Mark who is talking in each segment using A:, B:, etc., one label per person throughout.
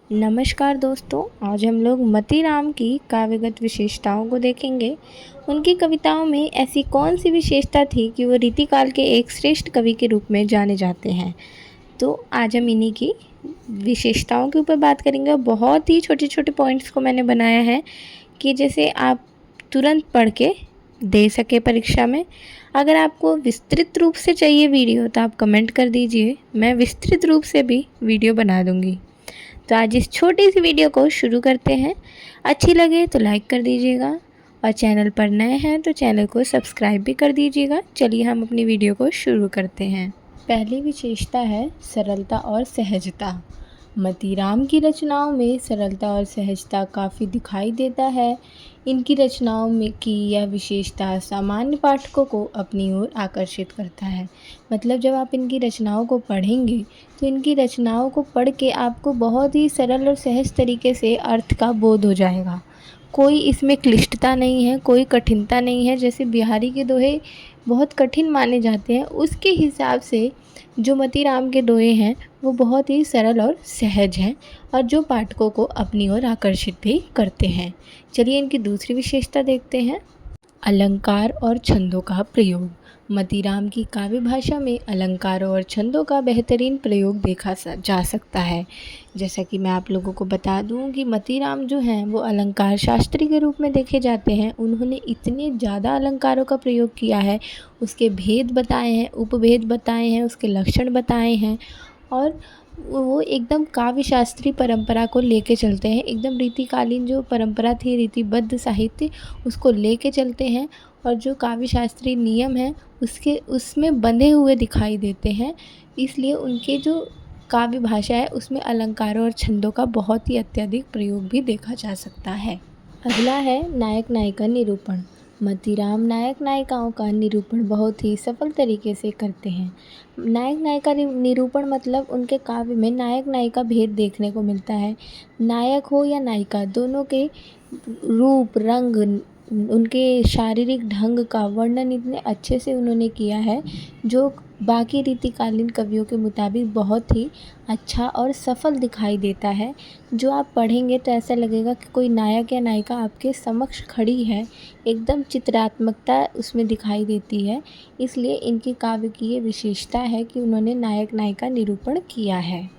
A: नमस्कार दोस्तों, आज हम लोग मतीराम की काव्यगत विशेषताओं को देखेंगे। उनकी कविताओं में ऐसी कौन सी विशेषता थी कि वो रीतिकाल के एक श्रेष्ठ कवि के रूप में जाने जाते हैं। तो आज हम इन्हीं की विशेषताओं के ऊपर बात करेंगे और बहुत ही छोटे छोटे पॉइंट्स को मैंने बनाया है कि जैसे आप तुरंत पढ़ के दे सके परीक्षा में। अगर आपको विस्तृत रूप से चाहिए वीडियो तो आप कमेंट कर दीजिए, मैं विस्तृत रूप से भी वीडियो बना दूँगी। तो आज इस छोटी सी वीडियो को शुरू करते हैं। अच्छी लगे तो लाइक कर दीजिएगा और चैनल पर नए हैं तो चैनल को सब्सक्राइब भी कर दीजिएगा। चलिए हम अपनी वीडियो को शुरू करते हैं। पहली विशेषता है सरलता और सहजता। मतीराम की रचनाओं में सरलता और सहजता काफ़ी दिखाई देता है। इनकी रचनाओं में की यह विशेषता सामान्य पाठकों को अपनी ओर आकर्षित करता है। मतलब जब आप इनकी रचनाओं को पढ़ेंगे तो इनकी रचनाओं को पढ़ के आपको बहुत ही सरल और सहज तरीके से अर्थ का बोध हो जाएगा। कोई इसमें क्लिष्टता नहीं है, कोई कठिनता नहीं है। जैसे बिहारी के दोहे बहुत कठिन माने जाते हैं, उसके हिसाब से जो मतीराम के दोहे हैं वो बहुत ही सरल और सहज हैं और जो पाठकों को अपनी ओर आकर्षित भी करते हैं। चलिए इनकी दूसरी विशेषता देखते हैं। अलंकार और छंदों का प्रयोग। मतीराम की काव्य भाषा में अलंकारों और छंदों का बेहतरीन प्रयोग देखा जा सकता है। जैसा कि मैं आप लोगों को बता दूं कि मतीराम जो हैं वो अलंकार शास्त्री के रूप में देखे जाते हैं। उन्होंने इतने ज़्यादा अलंकारों का प्रयोग किया है, उसके भेद बताए हैं, उपभेद बताए हैं, उसके लक्षण बताए हैं और वो एकदम काव्य शास्त्रीय परंपरा को लेके चलते हैं। एकदम रीतिकालीन जो परंपरा थी, रीतिबद्ध साहित्य, उसको लेके चलते हैं और जो काव्य शास्त्रीय नियम हैं उसमें बंधे हुए दिखाई देते हैं। इसलिए उनके जो काव्य भाषा है उसमें अलंकारों और छंदों का बहुत ही अत्यधिक प्रयोग भी देखा जा सकता है। अगला है नायक नायिका निरूपण। मतीराम नायक नायिकाओं का निरूपण बहुत ही सफल तरीके से करते हैं। नायक नायिका निरूपण मतलब उनके काव्य में नायक नायिका भेद देखने को मिलता है। नायक हो या नायिका, दोनों के रूप, रंग, उनके शारीरिक ढंग का वर्णन इतने अच्छे से उन्होंने किया है जो बाकी रीतिकालीन कवियों के मुताबिक बहुत ही अच्छा और सफल दिखाई देता है। जो आप पढ़ेंगे तो ऐसा लगेगा कि कोई नायक या नायिका आपके समक्ष खड़ी है। एकदम चित्रात्मकता उसमें दिखाई देती है। इसलिए इनकी काव्य की ये विशेषता है कि उन्होंने नायक नायिका निरूपण किया है।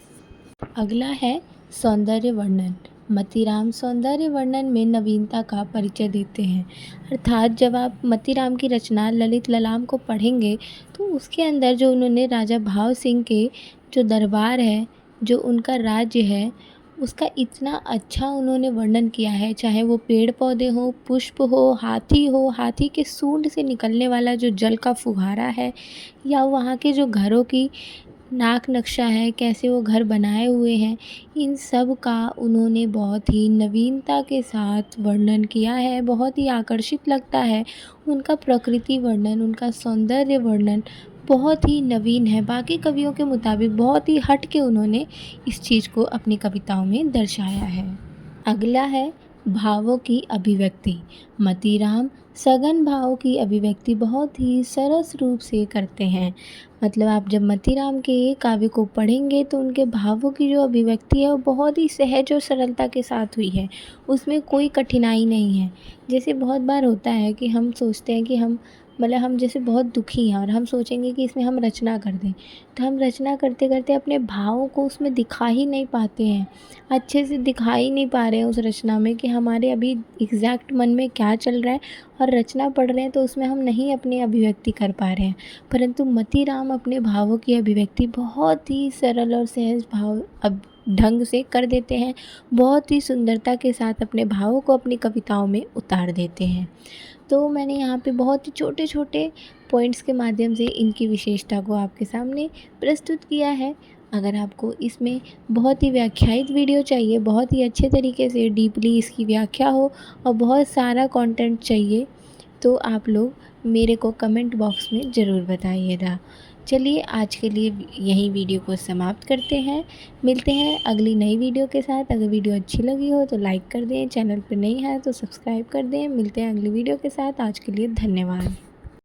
A: अगला है सौंदर्य वर्णन। मतीराम सौंदर्य वर्णन में नवीनता का परिचय देते हैं। अर्थात जब आप मतीराम की रचना ललित ललाम को पढ़ेंगे तो उसके अंदर जो उन्होंने राजा भाव सिंह के जो दरबार है, जो उनका राज्य है, उसका इतना अच्छा उन्होंने वर्णन किया है। चाहे वो पेड़ पौधे हो, पुष्प हो, हाथी के सूंड से निकलने वाला जो जल का फुहारा है, या वहाँ के जो घरों की नाक नक्शा है, कैसे वो घर बनाए हुए हैं, इन सब का उन्होंने बहुत ही नवीनता के साथ वर्णन किया है। बहुत ही आकर्षित लगता है। उनका प्रकृति वर्णन, उनका सौंदर्य वर्णन बहुत ही नवीन है। बाकी कवियों के मुताबिक बहुत ही हट के उन्होंने इस चीज़ को अपनी कविताओं में दर्शाया है। अगला है भावों की अभिव्यक्ति। मतीराम सघन भावों की अभिव्यक्ति बहुत ही सरस रूप से करते हैं। मतलब आप जब मतीराम के काव्य को पढ़ेंगे तो उनके भावों की जो अभिव्यक्ति है वो बहुत ही सहज और सरलता के साथ हुई है। उसमें कोई कठिनाई नहीं है। जैसे बहुत बार होता है कि हम सोचते हैं कि हम जैसे बहुत दुखी हैं और हम सोचेंगे कि इसमें हम रचना कर दें, तो हम रचना करते करते अपने भावों को उसमें दिखा ही नहीं पाते हैं, अच्छे से दिखा ही नहीं पा रहे हैं उस रचना में कि हमारे अभी एग्जैक्ट मन में क्या चल रहा है, और रचना पढ़ रहे हैं तो उसमें हम नहीं अपनी अभिव्यक्ति कर पा रहे हैं। परंतु मतीराम अपने भावों की अभिव्यक्ति बहुत ही सरल और सहज ढंग से कर देते हैं। बहुत ही सुंदरता के साथ अपने भावों को अपनी कविताओं में उतार देते हैं। तो मैंने यहाँ पे बहुत ही छोटे छोटे पॉइंट्स के माध्यम से इनकी विशेषता को आपके सामने प्रस्तुत किया है। अगर आपको इसमें बहुत ही व्याख्यायित वीडियो चाहिए, बहुत ही अच्छे तरीके से डीपली इसकी व्याख्या हो और बहुत सारा कंटेंट चाहिए, तो आप लोग मेरे को कमेंट बॉक्स में ज़रूर बताइएगा। चलिए आज के लिए यही वीडियो को समाप्त करते हैं। मिलते हैं अगली नई वीडियो के साथ। अगर वीडियो अच्छी लगी हो तो लाइक कर दें, चैनल पर नहीं है तो सब्सक्राइब कर दें। मिलते हैं अगली वीडियो के साथ। आज के लिए धन्यवाद।